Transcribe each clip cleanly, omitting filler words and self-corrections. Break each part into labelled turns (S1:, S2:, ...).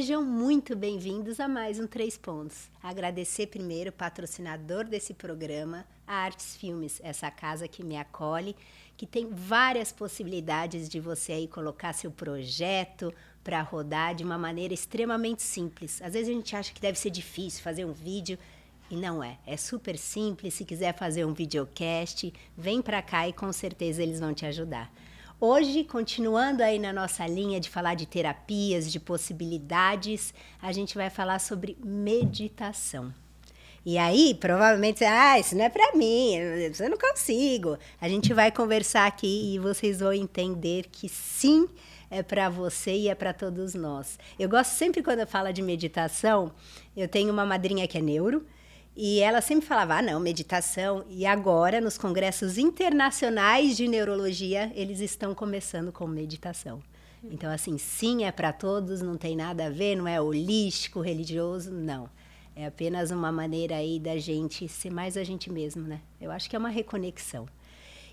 S1: Sejam muito bem-vindos a mais um 3 Pontos. Agradecer primeiro o patrocinador desse programa, a Artes Filmes, essa casa que me acolhe, que tem várias possibilidades de você aí colocar seu projeto para rodar de uma maneira extremamente simples. Às vezes a gente acha que deve ser difícil fazer um vídeo, e não é. É super simples. Se quiser fazer um videocast, vem para cá e com certeza eles vão te ajudar. Hoje, continuando aí na nossa linha de falar de terapias, de possibilidades, a gente vai falar sobre meditação. E aí, provavelmente, isso não é para mim, eu não consigo. A gente vai conversar aqui e vocês vão entender que sim, é para você e é para todos nós. Eu gosto sempre, quando eu falo de meditação, eu tenho uma madrinha que é neuro, e ela sempre falava, não, meditação. E agora, nos congressos internacionais de neurologia, eles estão começando com meditação. Então, assim, sim, é para todos, não tem nada a ver, não é holístico, religioso, não. É apenas uma maneira aí da gente ser mais a gente mesmo, né? Eu acho que é uma reconexão.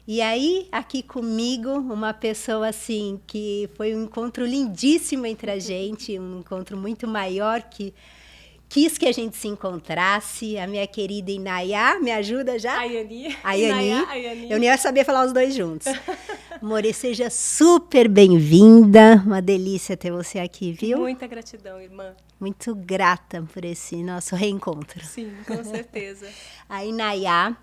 S1: E aí, aqui comigo, uma pessoa, assim, que foi um encontro lindíssimo entre a gente, um encontro muito maior que quis que a gente se encontrasse, a minha querida Inayá, me ajuda já?
S2: Ayani.
S1: Ayani. Eu nem ia saber falar os dois juntos. More, seja super bem-vinda, uma delícia ter você aqui, viu?
S2: Muita gratidão, irmã.
S1: Muito grata por esse nosso reencontro.
S2: Sim, com certeza.
S1: A Inayá,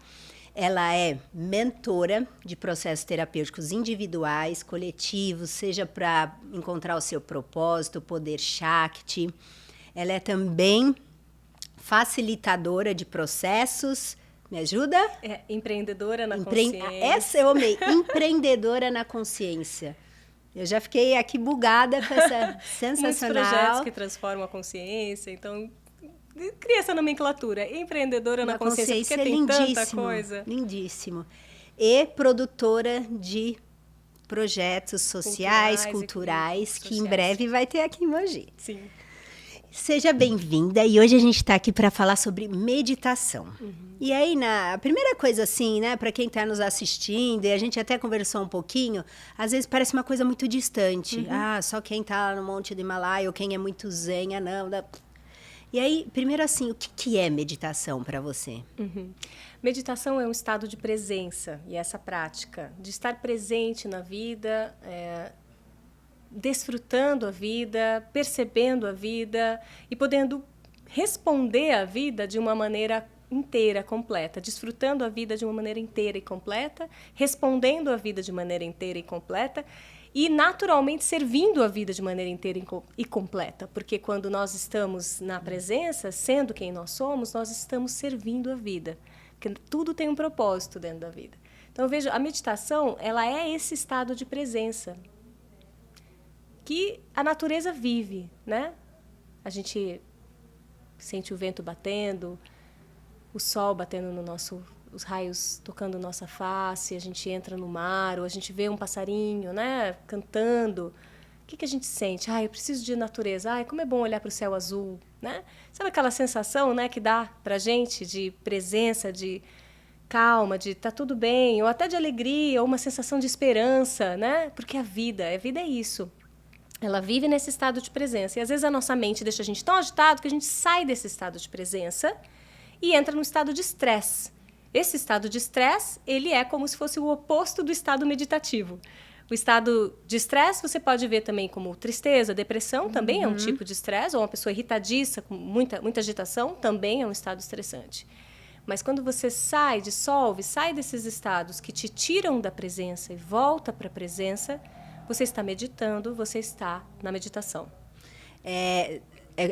S1: ela é mentora de processos terapêuticos individuais, coletivos, seja para encontrar o seu propósito, o poder Shakti. Ela é também facilitadora de processos. Me ajuda?
S2: É empreendedora na consciência.
S1: Essa eu amei. Empreendedora na consciência. Eu já fiquei aqui bugada com essa sensacional.
S2: Muitos projetos que transformam a consciência. Então, cria essa nomenclatura. Empreendedora na consciência, porque tem tanta coisa.
S1: Lindíssimo. E produtora de projetos sociais, culturais, que em breve vai ter aqui em Mogi.
S2: Sim.
S1: Seja bem-vinda, e hoje a gente está aqui para falar sobre meditação. E aí, a primeira coisa assim, né, para quem está nos assistindo, e a gente até conversou um pouquinho, às vezes parece uma coisa muito distante. Só quem está no Monte do Himalaia, ou quem é muito zen, não. E aí, primeiro assim, o que é meditação para você?
S2: Meditação é um estado de presença, e essa prática de estar presente na vida, desfrutando a vida, percebendo a vida e podendo responder à vida de uma maneira inteira, completa, desfrutando a vida de uma maneira inteira e completa, respondendo a vida de maneira inteira e completa e naturalmente servindo a vida de maneira inteira e completa, porque quando nós estamos na presença, sendo quem nós estamos servindo a vida, porque tudo tem um propósito dentro da vida. Então eu vejo a meditação, ela é esse estado de presença que a natureza vive, né? A gente sente o vento batendo, o sol batendo no os raios tocando nossa face, a gente entra no mar, ou a gente vê um passarinho, né, cantando. O que a gente sente? Eu preciso de natureza. Como é bom olhar para o céu azul, né? Sabe aquela sensação, né, que dá pra gente de presença, de calma, de tá tudo bem, ou até de alegria, ou uma sensação de esperança, né? Porque a vida é isso. Ela vive nesse estado de presença. E, às vezes, a nossa mente deixa a gente tão agitado que a gente sai desse estado de presença e entra no estado de estresse. Esse estado de estresse, ele é como se fosse o oposto do estado meditativo. O estado de estresse você pode ver também como tristeza, depressão, também é um tipo de estresse, ou uma pessoa irritadiça, com muita agitação, também é um estado estressante. Mas quando você sai desses estados que te tiram da presença e volta para a presença, você está meditando, você está na meditação.
S1: É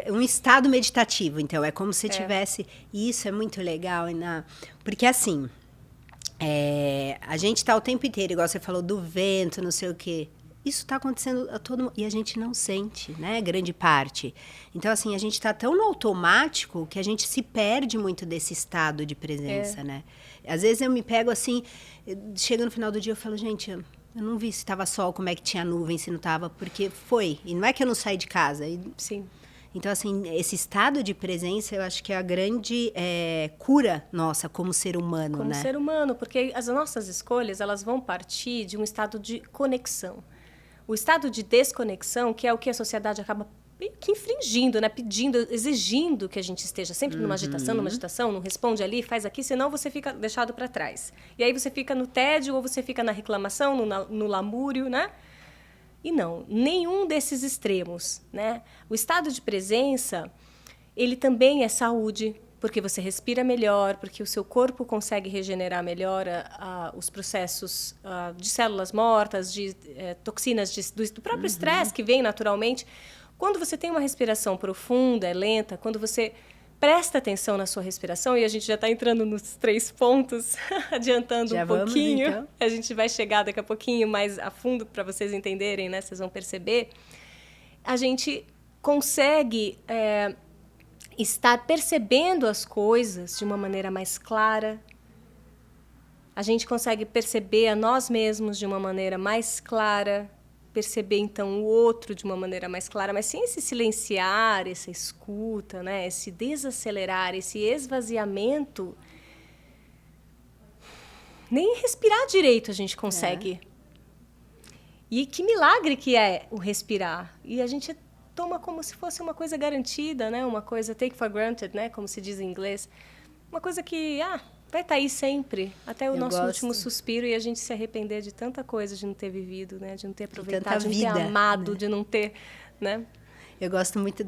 S1: um estado meditativo, então, é como se tivesse... E isso é muito legal, porque assim, a gente está o tempo inteiro, igual você falou, do vento, não sei o quê. Isso está acontecendo a todo mundo, e a gente não sente, né, grande parte. Então, assim, a gente está tão no automático que a gente se perde muito desse estado de presença, né? Às vezes eu me pego assim, chega no final do dia, eu falo, gente... Eu não vi se estava sol, como é que tinha nuvem, se não estava, porque foi. E não é que eu não saí de casa.
S2: Sim.
S1: Então, assim, esse estado de presença, eu acho que é a grande cura nossa como ser humano,
S2: né? Como ser humano, porque as nossas escolhas, elas vão partir de um estado de conexão. O estado de desconexão, que é o que a sociedade acaba meio que infringindo, né? Pedindo, exigindo que a gente esteja sempre numa agitação, não responde ali, faz aqui, senão você fica deixado para trás. E aí você fica no tédio ou você fica na reclamação, no lamúrio, né? E não, nenhum desses extremos, né? O estado de presença, ele também é saúde, porque você respira melhor, porque o seu corpo consegue regenerar melhor os processos de células mortas, de toxinas do próprio estresse que vem naturalmente. Quando você tem uma respiração profunda, lenta, quando você presta atenção na sua respiração, e a gente já está entrando nos 3 pontos, adiantando
S1: já
S2: um pouquinho.
S1: Vamos, então.
S2: A gente vai chegar daqui a pouquinho mais a fundo para vocês entenderem, né? Vocês vão perceber. A gente consegue estar percebendo as coisas de uma maneira mais clara. A gente consegue perceber a nós mesmos de uma maneira mais clara, perceber, então, o outro de uma maneira mais clara, mas sem esse silenciar, essa escuta, né? Esse desacelerar, esse esvaziamento. Nem respirar direito a gente consegue. E que milagre que é o respirar. E a gente toma como se fosse uma coisa garantida, né? Uma coisa take for granted, né? Como se diz em inglês. Uma coisa que vai estar aí sempre, até o nosso último suspiro, e a gente se arrepender de tanta coisa de não ter vivido, né? De não ter aproveitado, de não ter amado, né? De não ter, né?
S1: Eu gosto muito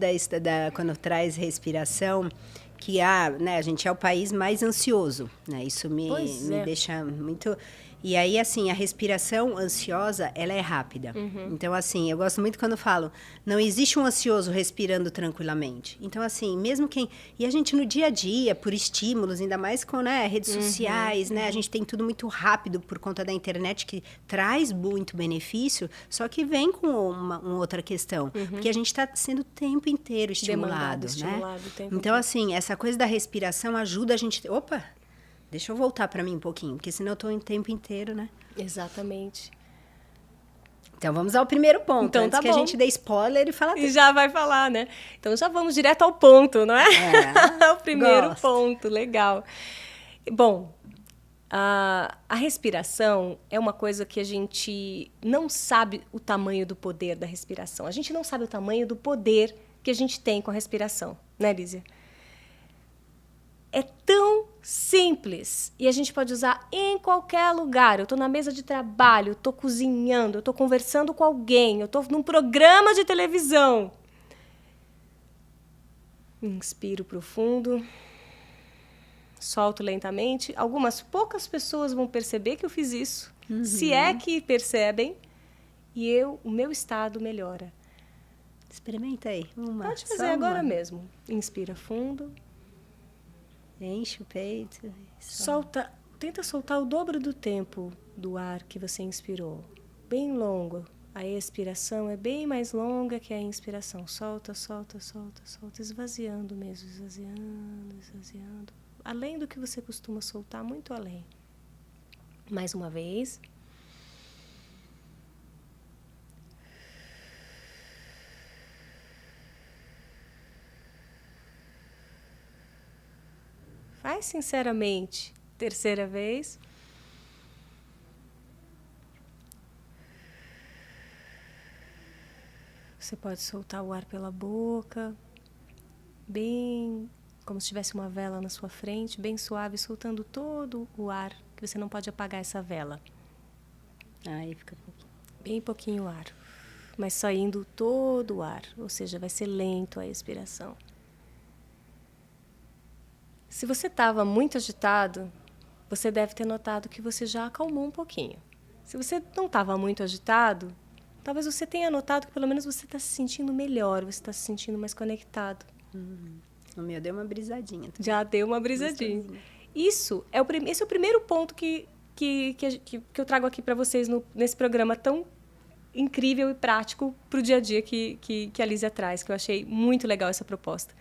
S1: quando traz respiração, que né, a gente é o país mais ansioso, né? Isso me deixa muito... E aí, assim, a respiração ansiosa, ela é rápida. Então, assim, eu gosto muito quando eu falo, não existe um ansioso respirando tranquilamente. Então, assim, mesmo quem... E a gente no dia a dia, por estímulos, ainda mais com, né, redes sociais, né? A gente tem tudo muito rápido por conta da internet, que traz muito benefício, só que vem com uma outra questão. Porque a gente está sendo o tempo inteiro estimulado, né? Então, assim, essa coisa da respiração ajuda a gente... Opa! Deixa eu voltar para mim um pouquinho, porque senão eu estou o tempo inteiro, né?
S2: Exatamente.
S1: Então, vamos ao primeiro ponto.
S2: Então,
S1: antes que a gente dê spoiler e fala...
S2: E já vai falar, né? Então, já vamos direto ao ponto, não é? O primeiro ponto, legal. Bom, a respiração é uma coisa que a gente não sabe o tamanho do poder da respiração. A gente não sabe o tamanho do poder que a gente tem com a respiração, né, Lízia? É tão simples e a gente pode usar em qualquer lugar. Eu estou na mesa de trabalho, eu estou cozinhando, eu estou conversando com alguém, eu estou num programa de televisão. Inspiro profundo, solto lentamente. Algumas poucas pessoas vão perceber que eu fiz isso, se é que percebem, e o meu estado melhora.
S1: Experimenta aí.
S2: Pode fazer agora mesmo. Inspira fundo.
S1: Enche o peito.
S2: Tenta soltar o dobro do tempo do ar que você inspirou. Bem longo. A expiração é bem mais longa que a inspiração. Solta, solta, solta, solta. Esvaziando mesmo. Esvaziando, esvaziando. Além do que você costuma soltar, muito além. Mais uma vez. Faz sinceramente. Terceira vez. Você pode soltar o ar pela boca, bem como se tivesse uma vela na sua frente, bem suave, soltando todo o ar, que você não pode apagar essa vela.
S1: Aí fica pouquinho.
S2: Bem pouquinho ar, mas saindo todo o ar, ou seja, vai ser lento a expiração. Se você estava muito agitado, você deve ter notado que você já acalmou um pouquinho. Se você não estava muito agitado, talvez você tenha notado que pelo menos você está se sentindo melhor, você está se sentindo mais conectado.
S1: O meu deu uma brisadinha.
S2: Já deu uma brisadinha. Esse é o primeiro ponto que eu trago aqui para vocês nesse programa tão incrível e prático para o dia a dia que a Lízia traz, que eu achei muito legal essa proposta.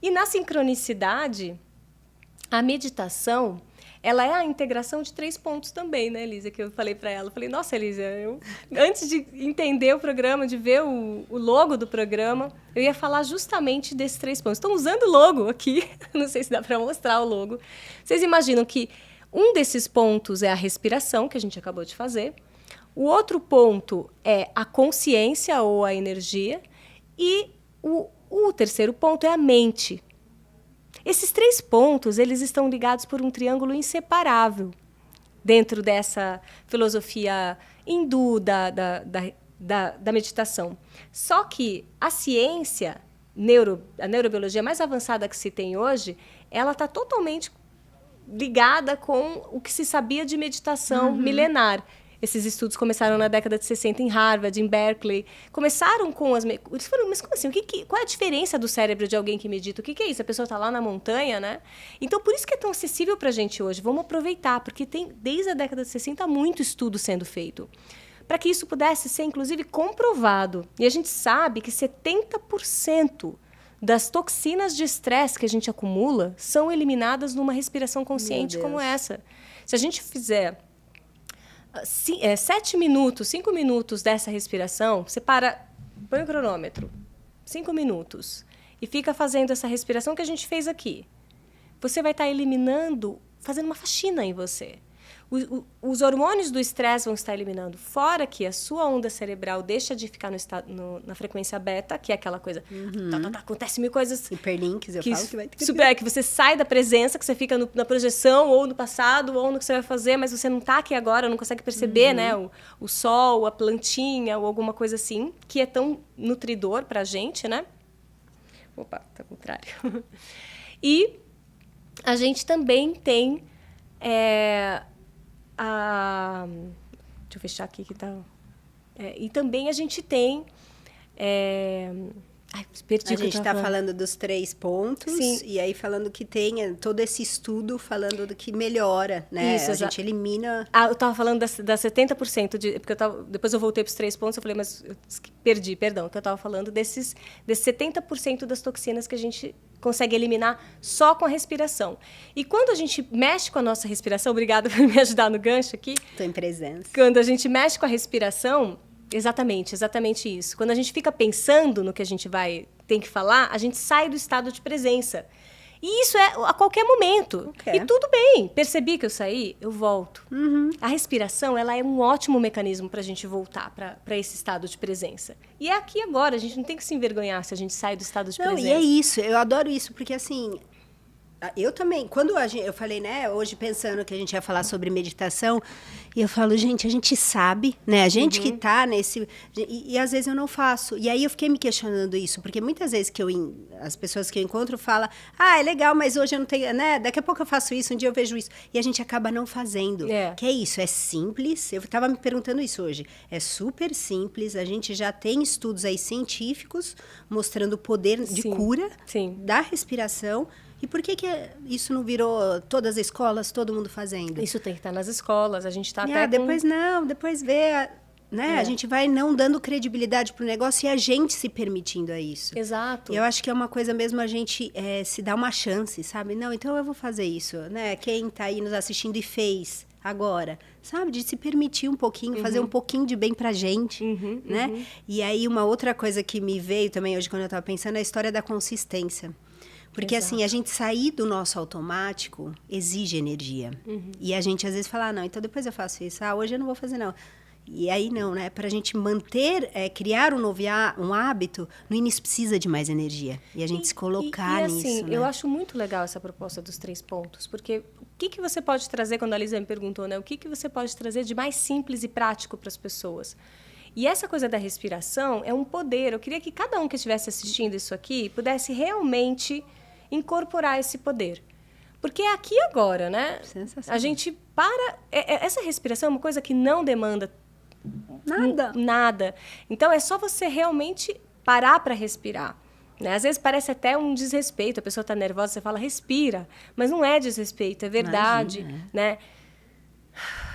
S2: E na sincronicidade, a meditação, ela é a integração de 3 pontos também, né, Lízia? Que eu falei para ela. Eu falei, nossa, Lízia, antes de entender o programa, de ver o logo do programa, eu ia falar justamente desses 3 pontos. Estão usando o logo aqui, não sei se dá para mostrar o logo. Vocês imaginam que um desses pontos é a respiração, que a gente acabou de fazer. O outro ponto é a consciência ou a energia. E O terceiro ponto é a mente. Esses 3 pontos, eles estão ligados por um triângulo inseparável dentro dessa filosofia hindu da meditação. Só que a ciência, a neurobiologia mais avançada que se tem hoje, ela está totalmente ligada com o que se sabia de meditação milenar. Esses estudos começaram na década de 60 em Harvard, em Berkeley. Começaram com eles falaram, mas como assim? Qual é a diferença do cérebro de alguém que medita? O que é isso? A pessoa está lá na montanha, né? Então, por isso que é tão acessível para a gente hoje. Vamos aproveitar, porque tem, desde a década de 60, muito estudo sendo feito. Para que isso pudesse ser, inclusive, comprovado. E a gente sabe que 70% das toxinas de estresse que a gente acumula são eliminadas numa respiração consciente como essa. Se a gente fizer 7 minutos, 5 minutos dessa respiração, você põe o cronômetro, 5 minutos, e fica fazendo essa respiração que a gente fez aqui. Você vai estar eliminando, fazendo uma faxina em você. Os hormônios do estresse vão estar eliminando. Fora que a sua onda cerebral deixa de ficar na frequência beta, que é aquela coisa... acontece mil coisas...
S1: Hiperlinks, eu falo que vai ter
S2: que você sai da presença, que você fica na projeção, ou no passado, ou no que você vai fazer, mas você não está aqui agora, não consegue perceber, né? O sol, a plantinha, ou alguma coisa assim, que é tão nutridor para a gente, né? Opa, tá ao contrário. E a gente também tem... deixa eu fechar aqui que tá. E também a gente tem. Perdi
S1: a gente está falando dos 3 pontos.
S2: Sim.
S1: E aí falando que tem todo esse estudo falando do que melhora, né?
S2: Isso,
S1: a gente elimina.
S2: Eu estava falando das 70%, porque depois eu voltei para os 3 pontos, eu falei, mas eu perdi, perdão, que eu estava falando desses 70% das toxinas que a gente consegue eliminar só com a respiração. E quando a gente mexe com a nossa respiração, obrigada por me ajudar no gancho aqui.
S1: Estou em presença.
S2: Quando a gente mexe com a respiração, exatamente isso. Quando a gente fica pensando no que a gente tem que falar, a gente sai do estado de presença. E isso é a qualquer momento.
S1: Okay.
S2: E tudo bem. Percebi que eu saí, eu volto. A respiração, ela é um ótimo mecanismo para a gente voltar para esse estado de presença. E é aqui agora, a gente não tem que se envergonhar se a gente sai do estado de presença.
S1: E é isso, eu adoro isso, porque assim... Eu também, quando eu falei, né, hoje pensando que a gente ia falar sobre meditação, e eu falo, gente, a gente sabe, né, a gente que tá nesse... E às vezes eu não faço. E aí eu fiquei me questionando isso, porque muitas vezes as pessoas que eu encontro falam, é legal, mas hoje eu não tenho, né, daqui a pouco eu faço isso, um dia eu vejo isso. E a gente acaba não fazendo. Que é isso, é simples, eu estava me perguntando isso hoje, é super simples, a gente já tem estudos aí científicos mostrando o poder de cura da respiração. E por que isso não virou todas as escolas, todo mundo fazendo?
S2: Isso tem que estar nas escolas, a gente está
S1: até depois vê, né? A gente vai não dando credibilidade para o negócio e a gente se permitindo a isso.
S2: Exato.
S1: E eu acho que é uma coisa mesmo a gente se dar uma chance, sabe? Não, então eu vou fazer isso, né? Quem está aí nos assistindo e fez agora, sabe? De se permitir um pouquinho, fazer um pouquinho de bem pra gente, né? E aí uma outra coisa que me veio também hoje quando eu estava pensando é a história da consistência. Porque, assim, a gente sair do nosso automático exige energia. E a gente, às vezes, fala, não, então depois eu faço isso. Hoje eu não vou fazer, não. E aí, não, né? Para a gente criar um novo hábito, no início precisa de mais energia. E a gente se colocar nisso,
S2: assim,
S1: né?
S2: Eu acho muito legal essa proposta dos 3 pontos. Porque o que você pode trazer, quando a Lisa me perguntou, né? O que você pode trazer de mais simples e prático para as pessoas? E essa coisa da respiração é um poder. Eu queria que cada um que estivesse assistindo isso aqui pudesse realmente... incorporar esse poder. Porque é aqui agora, né? A gente essa respiração é uma coisa que não demanda nada. Então, é só você realmente parar para respirar. Né? Às vezes parece até um desrespeito. A pessoa está nervosa, você fala, respira. Mas não é desrespeito, é verdade.
S1: Imagina.
S2: Né?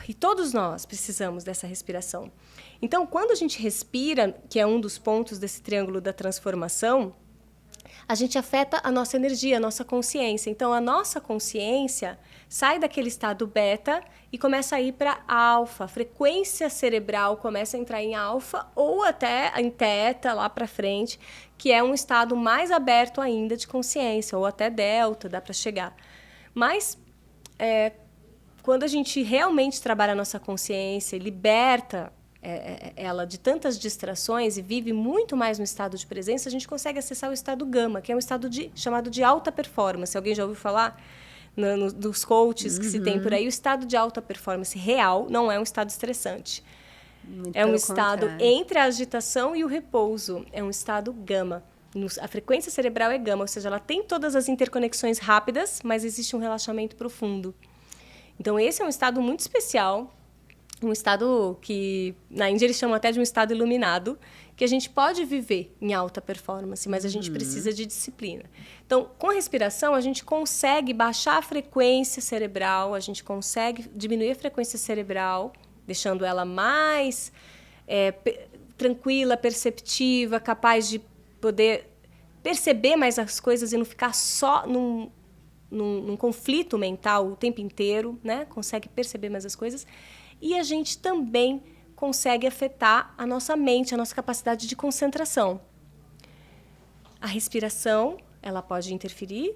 S2: E todos nós precisamos dessa respiração. Então, quando a gente respira, que é um dos pontos desse triângulo da transformação, a gente afeta a nossa energia, a nossa consciência. Então, a nossa consciência sai daquele estado beta e começa a ir para alfa. A frequência cerebral começa a entrar em alfa ou até em teta, lá para frente, que é um estado mais aberto ainda de consciência, ou até delta, dá para chegar. Mas, quando a gente realmente trabalha a nossa consciência e liberta ela de tantas distrações e vive muito mais no estado de presença, a gente consegue acessar o estado gama, que é um estado chamado de alta performance. Alguém já ouviu falar dos coaches que se tem por aí? O estado de alta performance real não é um estado estressante.
S1: Muito
S2: é um
S1: pelo
S2: estado
S1: contrário.
S2: entre a agitação e o repouso. É um estado gama. A frequência cerebral é gama, ou seja, ela tem todas as interconexões rápidas, mas existe um relaxamento profundo. Então, esse é um estado muito especial, um estado que na Índia eles chamam até de um estado iluminado, que a gente pode viver em alta performance, mas a gente precisa de disciplina. Então, com a respiração, a gente consegue baixar a frequência cerebral, a gente consegue diminuir a frequência cerebral, deixando ela mais tranquila, perceptiva, capaz de poder perceber mais as coisas e não ficar só num conflito mental o tempo inteiro, né? Consegue perceber mais as coisas. E a gente também consegue afetar a nossa mente, a nossa capacidade de concentração. A respiração, ela pode interfere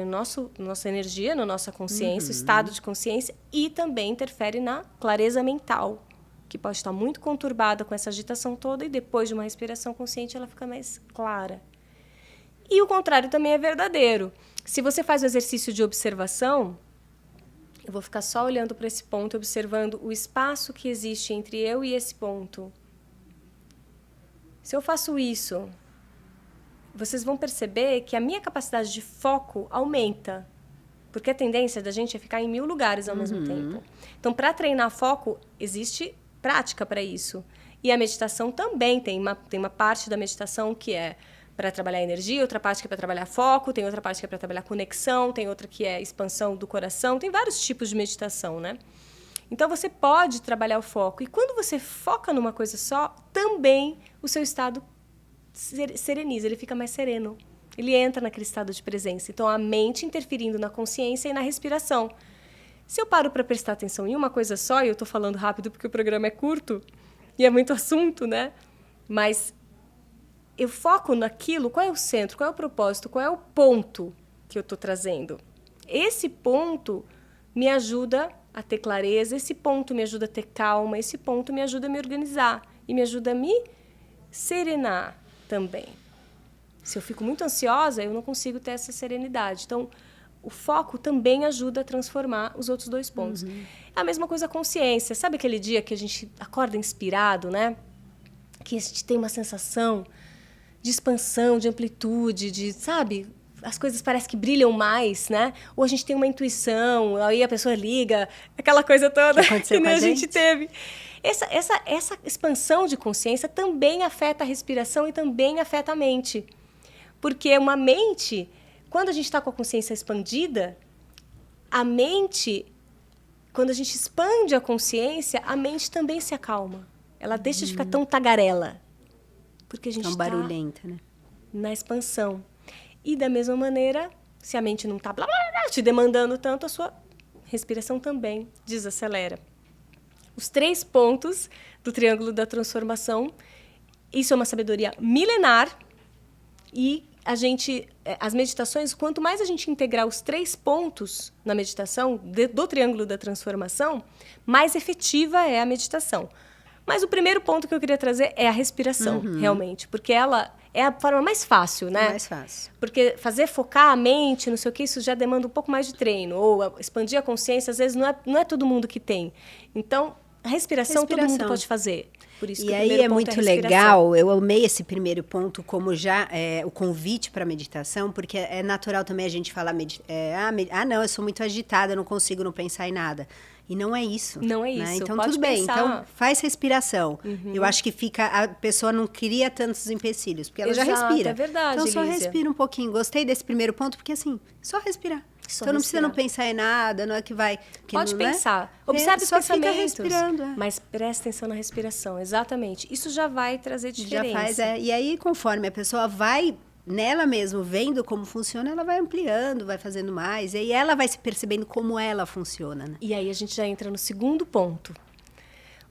S2: na nossa energia, na nossa consciência, estado de consciência, e também interfere na clareza mental, que pode estar muito conturbada com essa agitação toda, e depois de uma respiração consciente ela fica mais clara. E o contrário também é verdadeiro. Se você faz o exercício de observação, eu vou ficar só olhando para esse ponto, observando o espaço que existe entre eu e esse ponto. Se eu faço isso, vocês vão perceber que a minha capacidade de foco aumenta. Porque a tendência da gente é ficar em 1000 lugares ao mesmo tempo. Então, para treinar foco, existe prática para isso. E a meditação também tem uma parte da meditação que é para trabalhar energia, outra parte que é para trabalhar foco, tem outra parte que é para trabalhar conexão, tem outra que é expansão do coração, tem vários tipos de meditação, né? Então, você pode trabalhar o foco. E quando você foca numa coisa só, também o seu estado sereniza, ele fica mais sereno. Ele entra naquele estado de presença. Então, a mente interferindo na consciência e na respiração. Se eu paro para prestar atenção em uma coisa só, e eu estou falando rápido porque o programa é curto, e é muito assunto, né? Mas eu foco naquilo, qual é o centro, qual é o propósito, qual é o ponto que eu estou trazendo. Esse ponto me ajuda a ter clareza, esse ponto me ajuda a ter calma, esse ponto me ajuda a me organizar e me ajuda a me serenar também. Se eu fico muito ansiosa, eu não consigo ter essa serenidade. Então, o foco também ajuda a transformar os outros 2 pontos. É a mesma coisa a consciência. Sabe aquele dia que a gente acorda inspirado, né? Que a gente tem uma sensação de expansão, de amplitude, sabe? As coisas parecem que brilham mais, né? Ou a gente tem uma intuição, aí a pessoa liga, aquela coisa toda que nem a gente teve. Essa expansão de consciência também afeta a respiração e também afeta a mente. Porque uma mente, quando a gente está com a consciência expandida, a mente, quando a gente expande a consciência, a mente também se acalma. Ela deixa de ficar tão tagarela. Porque a gente está
S1: barulhenta, né?
S2: Na expansão. E da mesma maneira, se a mente não está te demandando tanto, a sua respiração também desacelera. Os 3 pontos do Triângulo da Transformação, isso é uma sabedoria milenar, e as meditações, quanto mais a gente integrar os 3 pontos na meditação do Triângulo da Transformação, mais efetiva é a meditação. Mas o primeiro ponto que eu queria trazer é a respiração, realmente. Porque ela é a forma mais fácil, né?
S1: Mais fácil.
S2: Porque focar a mente, não sei o que, isso já demanda um pouco mais de treino. Ou expandir a consciência, às vezes, não é todo mundo que tem. Então, a respiração todo mundo pode fazer. Por isso que
S1: e
S2: o
S1: aí
S2: primeiro
S1: é
S2: ponto
S1: muito
S2: a
S1: legal, eu amei esse primeiro ponto como já o convite para meditação, porque é natural também a gente falar, não, eu sou muito agitada, eu não consigo não pensar em nada. E não é isso.
S2: Não é isso.
S1: Né? Então,
S2: pode
S1: tudo bem.
S2: pensar.
S1: Então, faz respiração. Eu acho que a pessoa não cria tantos empecilhos, porque ela já respira.
S2: É verdade,
S1: então, só
S2: Lízia.
S1: respira um pouquinho. Gostei desse primeiro ponto, porque assim, só respirar. Então, não precisa não pensar em nada, não é que vai... Que
S2: pode
S1: não,
S2: pensar.
S1: Né?
S2: Observe os
S1: só
S2: pensamentos.
S1: Fica respirando.
S2: Mas presta atenção na respiração, exatamente. Isso já vai trazer diferença.
S1: Já faz, E aí, conforme a pessoa vai nela mesmo, vendo como funciona, ela vai ampliando, vai fazendo mais. E aí ela vai se percebendo como ela funciona. Né?
S2: E aí a gente já entra no segundo ponto.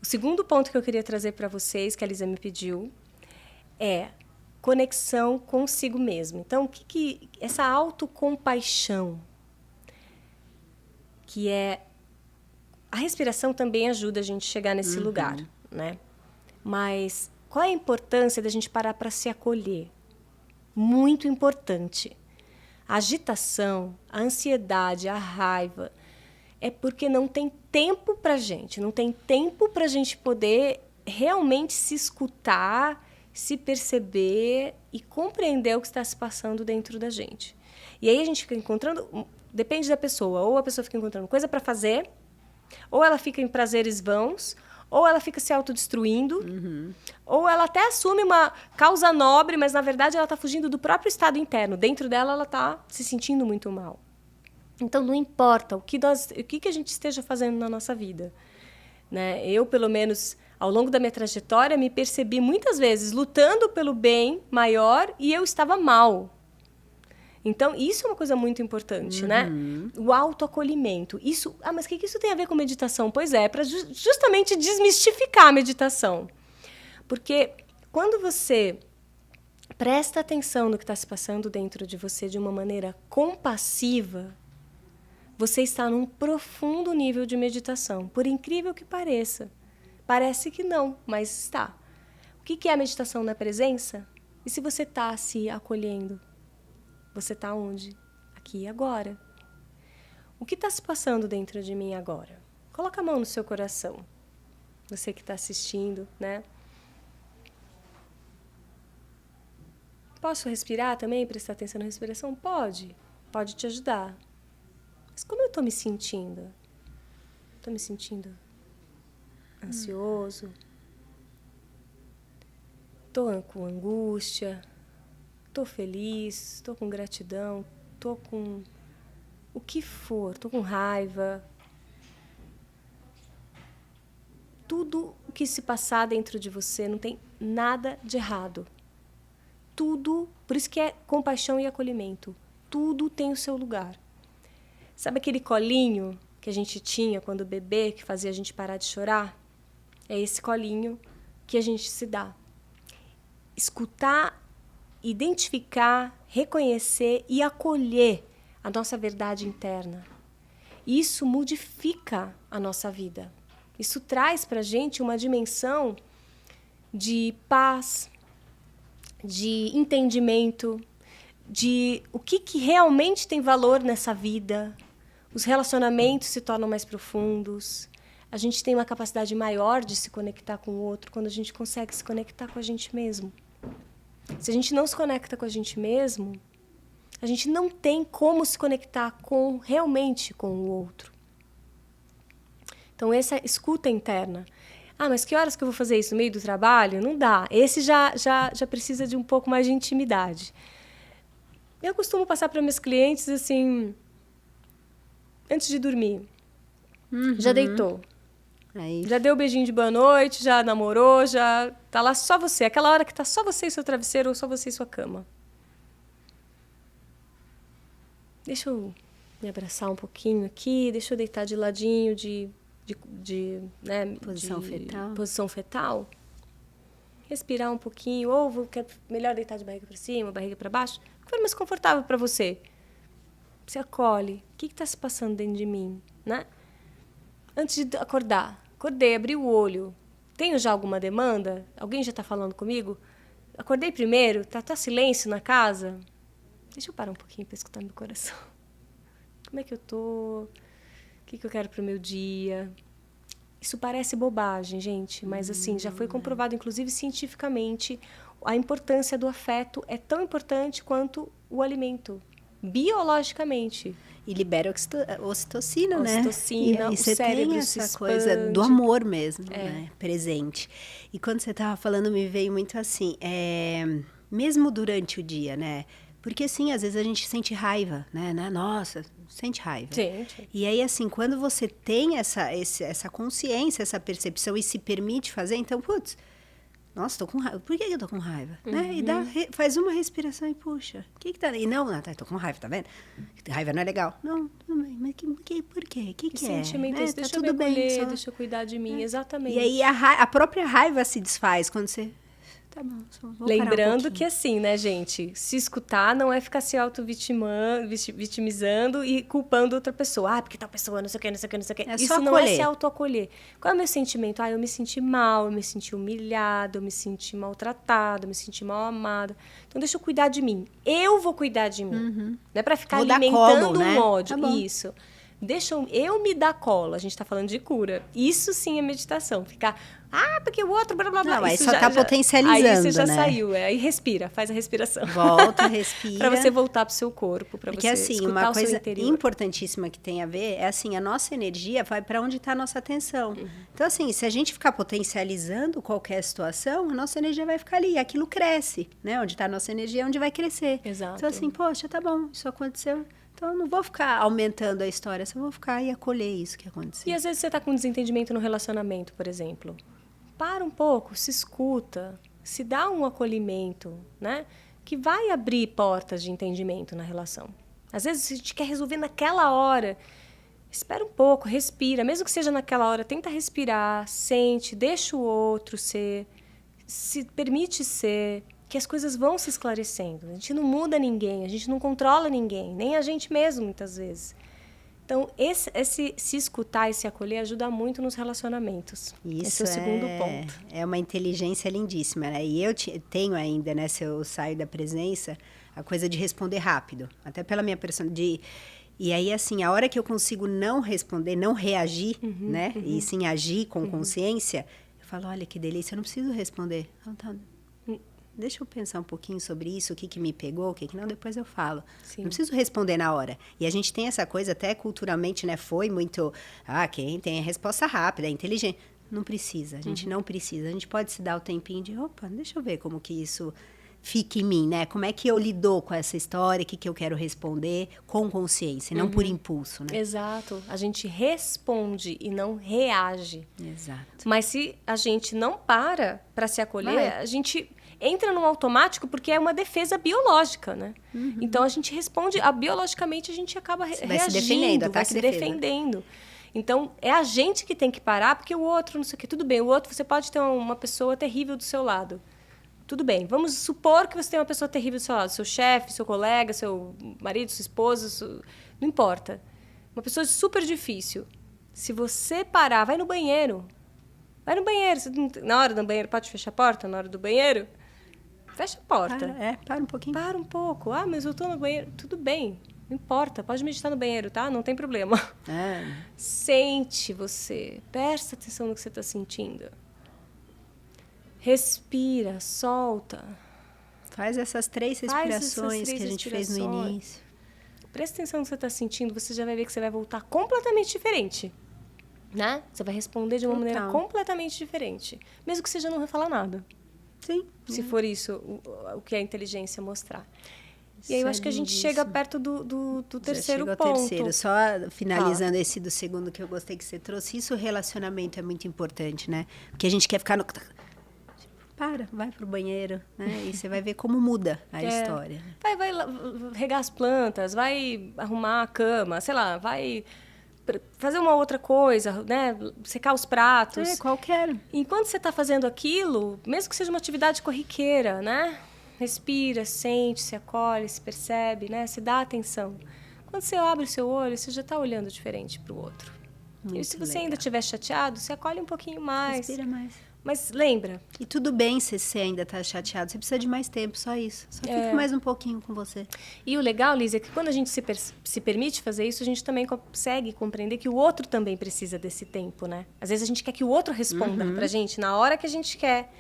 S2: O segundo ponto que eu queria trazer para vocês, que a Lízia me pediu, é conexão consigo mesmo. Então, essa autocompaixão, que é... A respiração também ajuda a gente a chegar nesse lugar, né? Mas qual é a importância da gente parar para se acolher? Muito importante. A agitação, a ansiedade, a raiva, é porque não tem tempo para a gente, não tem tempo para a gente poder realmente se escutar, se perceber e compreender o que está se passando dentro da gente. E aí a gente fica encontrando, depende da pessoa, ou a pessoa fica encontrando coisa para fazer, ou ela fica em prazeres vãos, ou ela fica se autodestruindo, ou ela até assume uma causa nobre, mas na verdade ela está fugindo do próprio estado interno. Dentro dela ela está se sentindo muito mal. Então não importa o que a gente esteja fazendo na nossa vida, né? Eu, pelo menos, ao longo da minha trajetória, me percebi muitas vezes lutando pelo bem maior e eu estava mal. Então, isso é uma coisa muito importante, né? O autoacolhimento. Isso, mas o que isso tem a ver com meditação? Pois é, para justamente desmistificar a meditação. Porque quando você presta atenção no que está se passando dentro de você de uma maneira compassiva, você está num profundo nível de meditação. Por incrível que pareça. Parece que não, mas está. O que é a meditação na presença? E se você está se acolhendo? Você está onde? Aqui e agora. O que está se passando dentro de mim agora? Coloca a mão no seu coração. Você que está assistindo, né? Posso respirar também? Prestar atenção na respiração? Pode. Pode te ajudar. Mas como eu estou me sentindo? Estou me sentindo ansioso? Estou com angústia? Estou feliz, estou com gratidão, estou com o que for, estou com raiva. Tudo o que se passar dentro de você não tem nada de errado. Tudo, por isso que é compaixão e acolhimento. Tudo tem o seu lugar. Sabe aquele colinho que a gente tinha quando bebê, que fazia a gente parar de chorar? É esse colinho que a gente se dá. Escutar, identificar, reconhecer e acolher a nossa verdade interna. Isso modifica a nossa vida. Isso traz para a gente uma dimensão de paz, de entendimento, de o que realmente tem valor nessa vida. Os relacionamentos se tornam mais profundos. A gente tem uma capacidade maior de se conectar com o outro quando a gente consegue se conectar com a gente mesmo. Se a gente não se conecta com a gente mesmo, a gente não tem como se conectar realmente com o outro. Então, essa escuta interna. Mas que horas que eu vou fazer isso? No meio do trabalho? Não dá. Esse já precisa de um pouco mais de intimidade. Eu costumo passar para meus clientes assim, antes de dormir. Já deitou.
S1: Aí.
S2: Já deu um beijinho de boa noite, já namorou, já tá lá só você. Aquela hora que tá só você e seu travesseiro ou só você e sua cama. Deixa eu me abraçar um pouquinho aqui, deixa eu deitar de ladinho, posição fetal. Respirar um pouquinho, ou quer melhor deitar de barriga para cima, barriga para baixo, o que for mais confortável para você. Se acolhe. O que está se passando dentro de mim, né? Antes de acordar. Acordei, abri o olho. Tenho já alguma demanda? Alguém já está falando comigo? Acordei primeiro? Tá silêncio na casa? Deixa eu parar um pouquinho para escutar meu coração. Como é que eu tô? O que eu quero para o meu dia? Isso parece bobagem, gente, mas assim, já foi comprovado, inclusive cientificamente, a importância do afeto é tão importante quanto o alimento, biologicamente.
S1: E libera ocitocina, né?
S2: Ocitocina,
S1: e
S2: o cérebro
S1: tem
S2: se
S1: essa
S2: expande.
S1: coisa do amor mesmo, né? Presente. E quando você estava falando, me veio muito assim, mesmo durante o dia, né? Porque, assim, às vezes a gente sente raiva, né? Nossa, sente raiva.
S2: Gente.
S1: E aí, assim, quando você tem essa consciência, essa percepção e se permite fazer, então, putz, nossa, tô com raiva. Por que eu tô com raiva? Né? E faz uma respiração e puxa, o que tá... E não, tô com raiva, tá vendo? Raiva não é legal. Não, tudo bem, mas por quê? O que é?
S2: Sentimento,
S1: Né?
S2: deixa
S1: Tá
S2: eu
S1: tudo
S2: me acolher,
S1: bem,
S2: deixa eu cuidar de mim, exatamente.
S1: E aí a própria raiva se desfaz quando você tá bom, só vou parar um
S2: Lembrando
S1: pouquinho.
S2: que assim, né, gente? Se escutar não é ficar se auto-vitimizando e culpando outra pessoa. Ah, porque tal pessoa, não sei o que, não sei o que, não sei o que.
S1: É
S2: Isso
S1: só
S2: não é
S1: acolher.
S2: se autoacolher. Qual é o meu sentimento? Ah, eu me senti mal, eu me senti humilhada, eu me senti maltratada, eu me senti mal amada. Então, deixa eu cuidar de mim. Eu vou cuidar de mim. Não é pra ficar
S1: Vou dar
S2: alimentando
S1: colo, né?
S2: um ódio.
S1: Tá bom.
S2: Isso. Deixa eu me dar colo. A gente tá falando de cura. Isso sim é meditação. Ficar, porque o outro, blá, blá, blá.
S1: Não, aí
S2: Isso
S1: só tá potencializando,
S2: aí você já
S1: né?
S2: saiu. Aí respira, faz a respiração.
S1: Volta, respira.
S2: Para você voltar pro seu corpo, para
S1: Porque
S2: você
S1: assim,
S2: escutar
S1: uma
S2: o seu
S1: coisa
S2: interior.
S1: importantíssima que tem a ver é assim, a nossa energia vai para onde está a nossa atenção. Então assim, se a gente ficar potencializando qualquer situação, a nossa energia vai ficar ali, e aquilo cresce, né? Onde está a nossa energia é onde vai crescer.
S2: Exato.
S1: Então assim, poxa, tá bom, isso aconteceu. Então eu não vou ficar aumentando a história, só vou ficar e acolher isso que aconteceu.
S2: E às vezes você tá com desentendimento no relacionamento, por exemplo. Para um pouco, se escuta, se dá um acolhimento, né? Que vai abrir portas de entendimento na relação. Às vezes a gente quer resolver naquela hora. Espera um pouco, respira. Mesmo que seja naquela hora, tenta respirar, sente, deixa o outro ser, se permite ser, que as coisas vão se esclarecendo. A gente não muda ninguém, a gente não controla ninguém, nem a gente mesmo, muitas vezes. Então, esse se escutar e se acolher ajuda muito nos relacionamentos.
S1: Isso
S2: esse é o segundo ponto.
S1: É uma inteligência lindíssima, né? E eu tenho ainda, né, se eu saio da presença, a coisa de responder rápido. Até pela minha personalidade. E aí, assim, a hora que eu consigo não responder, não reagir, né? E sim agir com consciência, eu falo, olha que delícia, eu não preciso responder. Então, deixa eu pensar um pouquinho sobre isso, o que que me pegou, o que que não, depois eu falo.
S2: Sim.
S1: Não preciso responder na hora. E a gente tem essa coisa, até culturalmente, né? Foi muito, quem tem a resposta rápida, é inteligente. Não precisa, a gente não precisa. A gente pode se dar o tempinho de, opa, deixa eu ver como que isso fica em mim, né? Como é que eu lido com essa história, o que que eu quero responder com consciência, não por impulso, né?
S2: Exato. A gente responde e não reage.
S1: Exato.
S2: Mas se a gente não para se acolher,
S1: Vai.
S2: a gente entra num automático porque é uma defesa biológica, né? Então a gente responde, biologicamente a gente acaba
S1: Vai se
S2: reagindo,
S1: defendendo,
S2: vai
S1: ataque
S2: se
S1: e defesa.
S2: defendendo. Então é a gente que tem que parar, porque o outro, não sei o que, tudo bem, o outro você pode ter uma pessoa terrível do seu lado. Tudo bem, vamos supor que você tem uma pessoa terrível do seu lado, seu chefe, seu colega, seu marido, sua esposa, não importa. Uma pessoa super difícil. Se você parar, vai no banheiro. Vai no banheiro. Na hora do banheiro, pode fechar a porta? Na hora do banheiro, fecha a porta.
S1: Para um pouquinho.
S2: Para um pouco. Mas eu tô no banheiro. Tudo bem, não importa. Pode meditar no banheiro, tá? Não tem problema. Sente você. Presta atenção no que você está sentindo. Respira, solta.
S1: Faz essas 3 respirações que a gente fez no início.
S2: Presta atenção no que você está sentindo, você já vai ver que você vai voltar completamente diferente. Né? Você vai responder de uma maneira completamente diferente. Mesmo que você já não falar nada.
S1: Sim.
S2: Se for isso o que a inteligência mostrar. E aí eu acho que a gente chega perto do terceiro ponto.
S1: Terceiro. Só finalizando esse do segundo que eu gostei que você trouxe. Isso, o relacionamento é muito importante, né? Porque a gente quer ficar no... vai pro banheiro, né? E você vai ver como muda a história.
S2: Vai regar as plantas, vai arrumar a cama, sei lá, vai fazer uma outra coisa, né? Secar os pratos.
S1: Qualquer.
S2: Enquanto você está fazendo aquilo, mesmo que seja uma atividade corriqueira, né? Respira, sente, se acolhe, se percebe, né? Se dá atenção. Quando você abre o seu olho, você já está olhando diferente para o outro.
S1: Muito
S2: e se você
S1: legal.
S2: ainda estiver chateado, você acolhe um pouquinho mais.
S1: Respira mais.
S2: Mas lembra.
S1: E tudo bem se você ainda está chateado. Você precisa de mais tempo, só isso. Só fica mais um pouquinho com você.
S2: E o legal, Liz, é que quando a gente se permite fazer isso, a gente também consegue compreender que o outro também precisa desse tempo, né? Às vezes a gente quer que o outro responda pra gente na hora que a gente quer.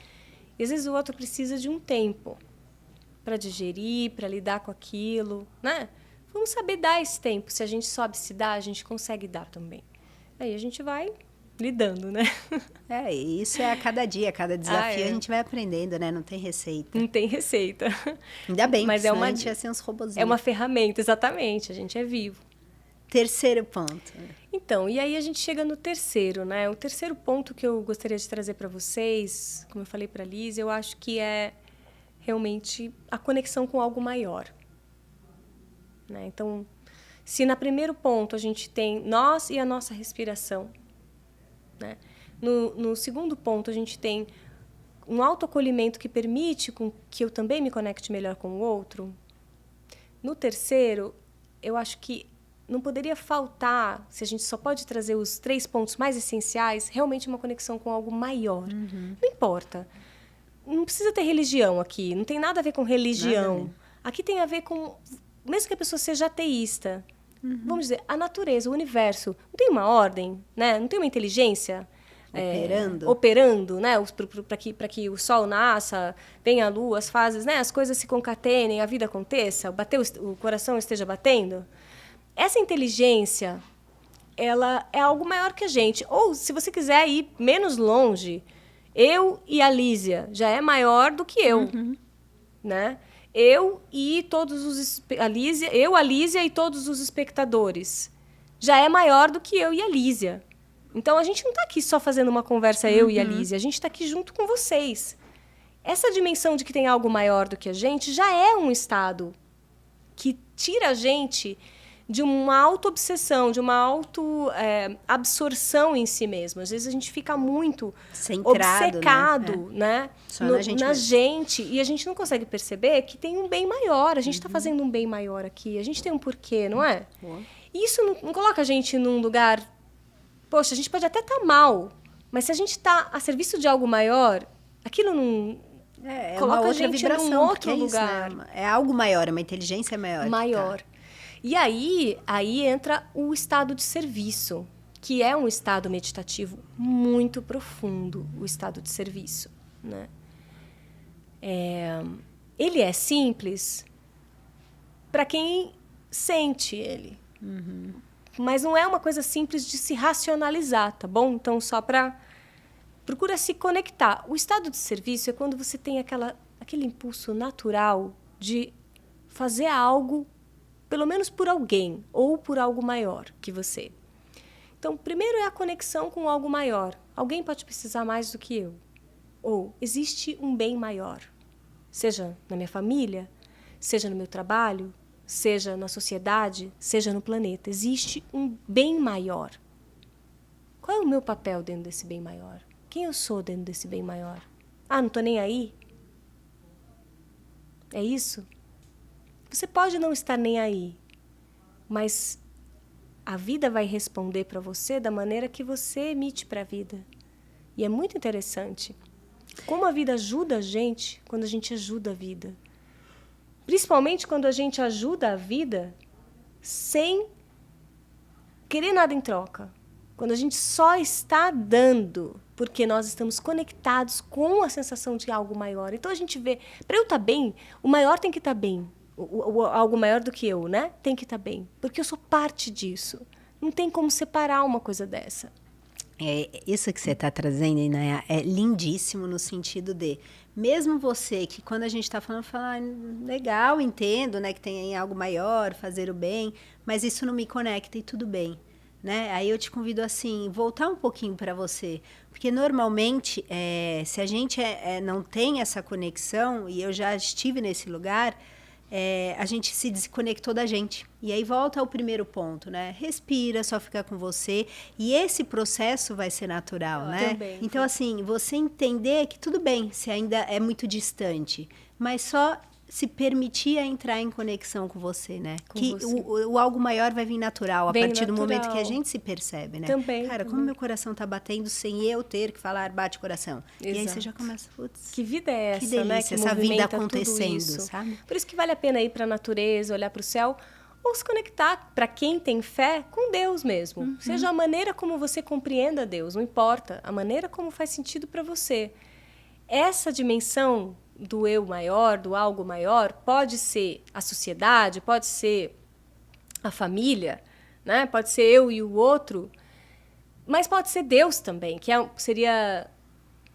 S2: E às vezes o outro precisa de um tempo para digerir, para lidar com aquilo, né? Vamos saber dar esse tempo. Se a gente sobe se dá, a gente consegue dar também. Aí a gente vai lidando, né?
S1: Isso é a cada dia, a cada desafio a gente vai aprendendo, né? Não tem receita.
S2: Não tem receita.
S1: Ainda bem,
S2: mas
S1: senão a gente ia ser uns robozinhos.
S2: É uma ferramenta, exatamente. A gente é vivo.
S1: Terceiro ponto.
S2: Então, e aí a gente chega no terceiro, né? O terceiro ponto que eu gostaria de trazer para vocês, como eu falei para a Liz, eu acho que é realmente a conexão com algo maior. Né? Então, se no primeiro ponto a gente tem nós e a nossa respiração, né? No segundo ponto a gente tem um autoacolhimento que permite que eu também me conecte melhor com o outro. No terceiro, eu acho que não poderia faltar, se a gente só pode trazer os 3 pontos mais essenciais, realmente uma conexão com algo maior. Não importa. Não precisa ter religião aqui, não tem nada a ver com religião. Aqui tem a ver com, mesmo que a pessoa seja ateísta, vamos dizer, a natureza, o universo, não tem uma ordem, né? Não tem uma inteligência operando, né? Para que o sol nasça, venha a lua, as fases, né? As coisas se concatenem, a vida aconteça, o coração esteja batendo. Essa inteligência, ela é algo maior que a gente. Ou, se você quiser ir menos longe, eu e a Lísia já é maior do que eu, né? Eu e todos os... a Lísia e todos os espectadores. Já é maior do que eu e a Lísia. Então, a gente não está aqui só fazendo uma conversa, eu e a Lísia. A gente está aqui junto com vocês. Essa dimensão de que tem algo maior do que a gente já é um estado que tira a gente de uma auto-obsessão, de uma auto-absorção em si mesmo. Às vezes a gente fica muito
S1: centrado,
S2: obcecado, né?
S1: Só na
S2: gente. E a gente não consegue perceber que tem um bem maior. A gente está fazendo um bem maior aqui. A gente tem um porquê, não é? E isso não coloca a gente num lugar... Poxa, a gente pode até estar mal, mas se a gente está a serviço de algo maior, aquilo não... coloca
S1: uma outra
S2: a gente
S1: vibração,
S2: num outro
S1: é
S2: lugar.
S1: Isso, né? É algo maior, é uma inteligência maior.
S2: Maior.
S1: Tá.
S2: E aí entra o estado de serviço, que é um estado meditativo muito profundo, o estado de serviço, né? Ele é simples para quem sente ele. Mas não é uma coisa simples de se racionalizar, tá bom? Então, procura se conectar. O estado de serviço é quando você tem aquele impulso natural de fazer algo, pelo menos por alguém, ou por algo maior que você. Então, primeiro é a conexão com algo maior. Alguém pode precisar mais do que eu. Ou existe um bem maior. Seja na minha família, seja no meu trabalho, seja na sociedade, seja no planeta. Existe um bem maior. Qual é o meu papel dentro desse bem maior? Quem eu sou dentro desse bem maior? Não estou nem aí? É isso? Você pode não estar nem aí, mas a vida vai responder para você da maneira que você emite para a vida. E é muito interessante como a vida ajuda a gente quando a gente ajuda a vida. Principalmente quando a gente ajuda a vida sem querer nada em troca. Quando a gente só está dando, porque nós estamos conectados com a sensação de algo maior. Então a gente vê, para eu estar bem, o maior tem que estar bem. Algo maior do que eu, né? Tem que estar bem. Porque eu sou parte disso. Não tem como separar uma coisa dessa.
S1: Isso que você está trazendo, Inaya, é lindíssimo no sentido de, mesmo você que quando a gente está falando, fala, legal, entendo, né, que tem algo maior, fazer o bem, mas isso não me conecta e tudo bem, né? Aí eu te convido assim, voltar um pouquinho para você, porque normalmente, se a gente não tem essa conexão, e eu já estive nesse lugar, a gente se desconectou da gente. E aí volta ao primeiro ponto, né? Respira, só fica com você. E esse processo vai ser natural, né?
S2: Também.
S1: Então, assim, você entender que tudo bem, se ainda é muito distante, mas só se permitir entrar em conexão com você, né? O algo maior vai vir natural, a partir do momento que a gente se percebe, né?
S2: Também.
S1: Cara, como meu coração tá batendo sem eu ter que falar, bate coração.
S2: Exato.
S1: E aí você já começa, putz,
S2: que vida é essa,
S1: que delícia,
S2: né? Que
S1: essa vida
S2: movimenta
S1: acontecendo,
S2: tudo isso.
S1: sabe?
S2: Por isso que vale a pena ir para a natureza, olhar para o céu, ou se conectar, para quem tem fé, com Deus mesmo. Seja a maneira como você compreenda Deus, não importa. A maneira como faz sentido para você. Essa dimensão do eu maior, do algo maior, pode ser a sociedade, pode ser a família, né? Pode ser eu e o outro, mas pode ser Deus também, que seria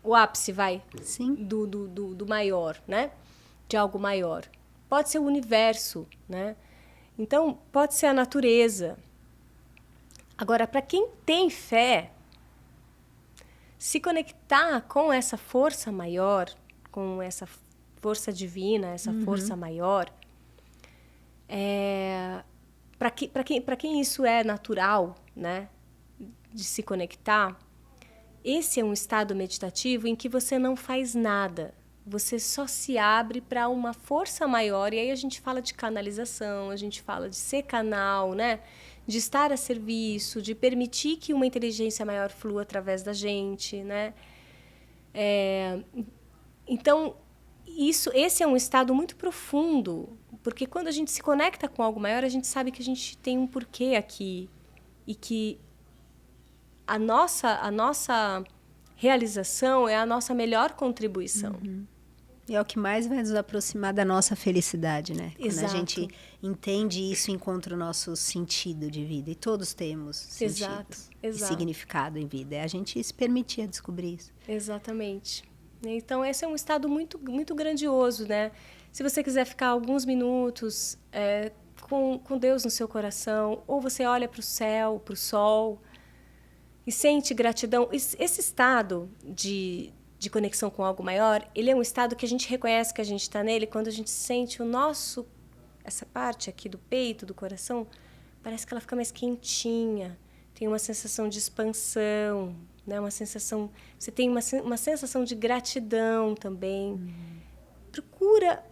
S2: o ápice,
S1: Sim.
S2: do maior, né? De algo maior. Pode ser o universo, né? Então, pode ser a natureza. Agora, para quem tem fé, se conectar com essa força maior, com essa força divina, essa força maior, para quem isso é natural, né, de se conectar, esse é um estado meditativo em que você não faz nada. Você só se abre para uma força maior. E aí a gente fala de canalização, a gente fala de ser canal, né? De estar a serviço, de permitir que uma inteligência maior flua através da gente, né? Então, esse é um estado muito profundo, porque quando a gente se conecta com algo maior, a gente sabe que a gente tem um porquê aqui e que a nossa realização é a nossa melhor contribuição.
S1: E é o que mais vai nos aproximar da nossa felicidade, né?
S2: Exato.
S1: Quando a gente entende isso, encontra o nosso sentido de vida. E todos temos sentidos e significado em vida. É a gente se permitir descobrir isso.
S2: Exatamente. Então, esse é um estado muito, muito grandioso, né? Se você quiser ficar alguns minutos com Deus no seu coração, ou você olha para o céu, para o sol, e sente gratidão. Esse estado de conexão com algo maior, ele é um estado que a gente reconhece que a gente está nele quando a gente sente essa parte aqui do peito, do coração, parece que ela fica mais quentinha, tem uma sensação de expansão, né? Você tem uma sensação de gratidão também. Procura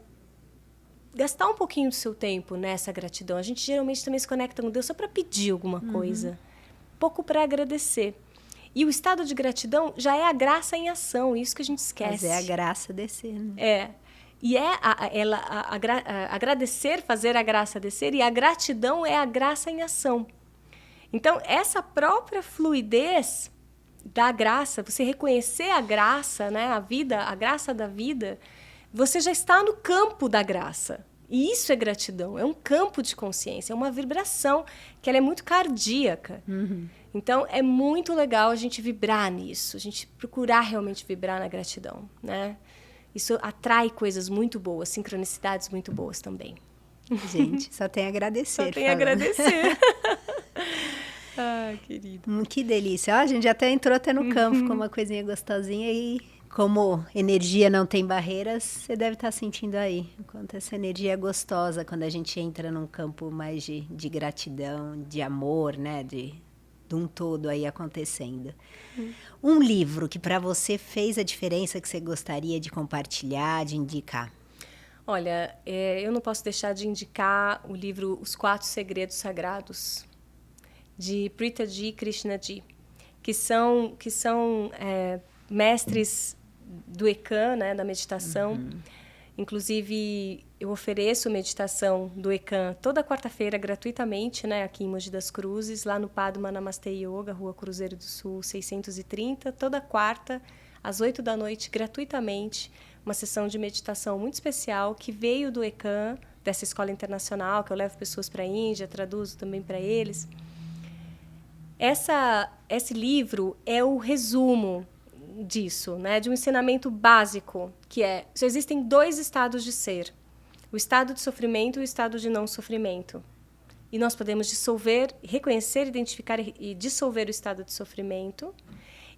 S2: gastar um pouquinho do seu tempo nessa gratidão. A gente geralmente também se conecta com Deus só para pedir alguma coisa, pouco para agradecer. E o estado de gratidão já é a graça em ação, isso que a gente esquece.
S1: Fazer a graça descer, né?
S2: E agradecer, fazer a graça descer, e a gratidão é a graça em ação. Então, essa própria fluidez da graça, você reconhecer a graça, né, a graça da vida, você já está no campo da graça. E isso é gratidão, é um campo de consciência, é uma vibração que ela é muito cardíaca. Então, é muito legal a gente vibrar nisso, a gente procurar realmente vibrar na gratidão, né? Isso atrai coisas muito boas, sincronicidades muito boas também.
S1: Gente, só tem a agradecer.
S2: Só tem a agradecer. Querida.
S1: Que delícia. A gente até entrou no campo com uma coisinha gostosinha e como energia não tem barreiras, você deve estar sentindo aí. Enquanto essa energia é gostosa quando a gente entra num campo mais de gratidão, de amor, né? De um todo aí acontecendo. Um livro que para você fez a diferença, que você gostaria de compartilhar, de indicar?
S2: Olha, eu não posso deixar de indicar o livro Os 4 Segredos Sagrados, de Pritaji Krishnaji, que são mestres do EKAN, né, da meditação. Inclusive, eu ofereço meditação do EKAN toda quarta-feira gratuitamente, né, aqui em Mogi das Cruzes, lá no Padma Namastê Yoga, Rua Cruzeiro do Sul, 630, toda quarta, às 8 da noite, gratuitamente, uma sessão de meditação muito especial que veio do EKAN, dessa escola internacional, que eu levo pessoas para a Índia, traduzo também para eles. Esse livro é o resumo disso, né? De um ensinamento básico, que só existem 2 estados de ser, o estado de sofrimento e o estado de não sofrimento. E nós podemos reconhecer, identificar e dissolver o estado de sofrimento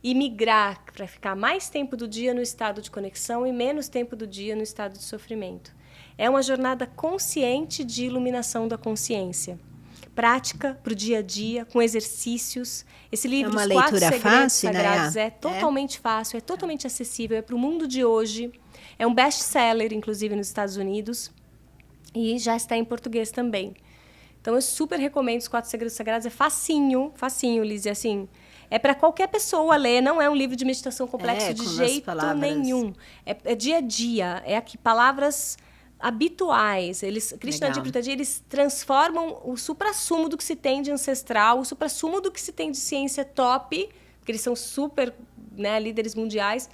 S2: e migrar para ficar mais tempo do dia no estado de conexão e menos tempo do dia no estado de sofrimento. É uma jornada consciente de iluminação da consciência. Prática para o dia a dia, com exercícios. Esse livro, Os 4 Segredos
S1: fácil,
S2: Sagrados,
S1: né?
S2: é totalmente fácil, é totalmente acessível, é para o mundo de hoje. É um best-seller, inclusive, nos Estados Unidos. E já está em português também. Então, eu super recomendo Os 4 Segredos Sagrados. É facinho, Lizy, assim. É para qualquer pessoa ler, não é um livro de meditação complexo de jeito nenhum. É dia a dia, é aqui palavras habituais. Krishnaji e Pritaji, eles transformam o suprassumo do que se tem de ancestral, o suprassumo do que se tem de ciência top, porque eles são super, né, líderes mundiais,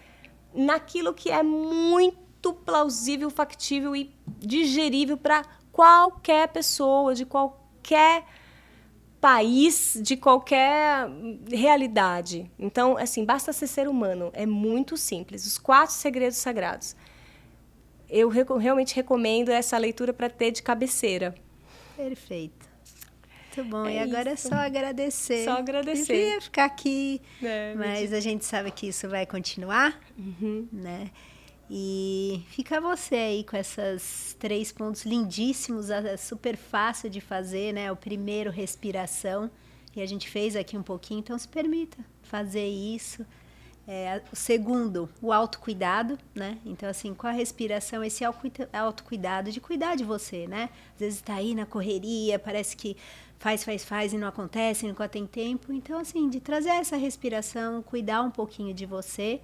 S2: naquilo que é muito plausível, factível e digerível para qualquer pessoa, de qualquer país, de qualquer realidade. Então, assim, basta ser humano. É muito simples. Os 4 Segredos Sagrados. Eu realmente recomendo essa leitura para ter de cabeceira.
S1: Perfeito. Muito bom. E agora é só agradecer.
S2: Só agradecer.
S1: Eu ia ficar aqui, mas a gente sabe que isso vai continuar, né? E fica você aí com esses 3 pontos lindíssimos, é super fácil de fazer, né? O primeiro, respiração, e a gente fez aqui um pouquinho, então se permita fazer isso. O segundo, o autocuidado, né? Então, assim, com a respiração, esse autocuidado de cuidar de você, né? Às vezes tá aí na correria, parece que faz e não acontece, nunca tem tempo. Então, assim, de trazer essa respiração, cuidar um pouquinho de você.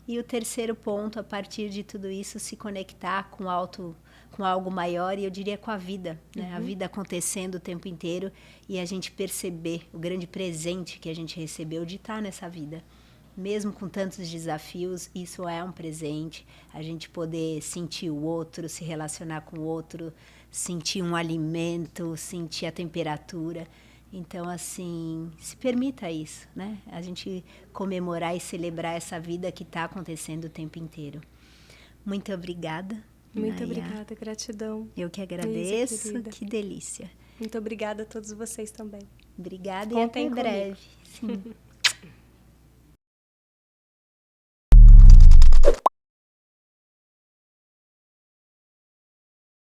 S1: E o terceiro ponto, a partir de tudo isso, se conectar com algo maior, e eu diria com a vida, né? A vida acontecendo o tempo inteiro e a gente perceber o grande presente que a gente recebeu de estar nessa vida. Mesmo com tantos desafios, isso é um presente. A gente poder sentir o outro, se relacionar com o outro, sentir um alimento, sentir a temperatura. Então, assim, se permita isso, né? A gente comemorar e celebrar essa vida que está acontecendo o tempo inteiro. Muito obrigada.
S2: Muito obrigada, gratidão.
S1: Eu que agradeço, que delícia.
S2: Muito obrigada a todos vocês também.
S1: Obrigada
S2: Contem
S1: e até breve. Sim.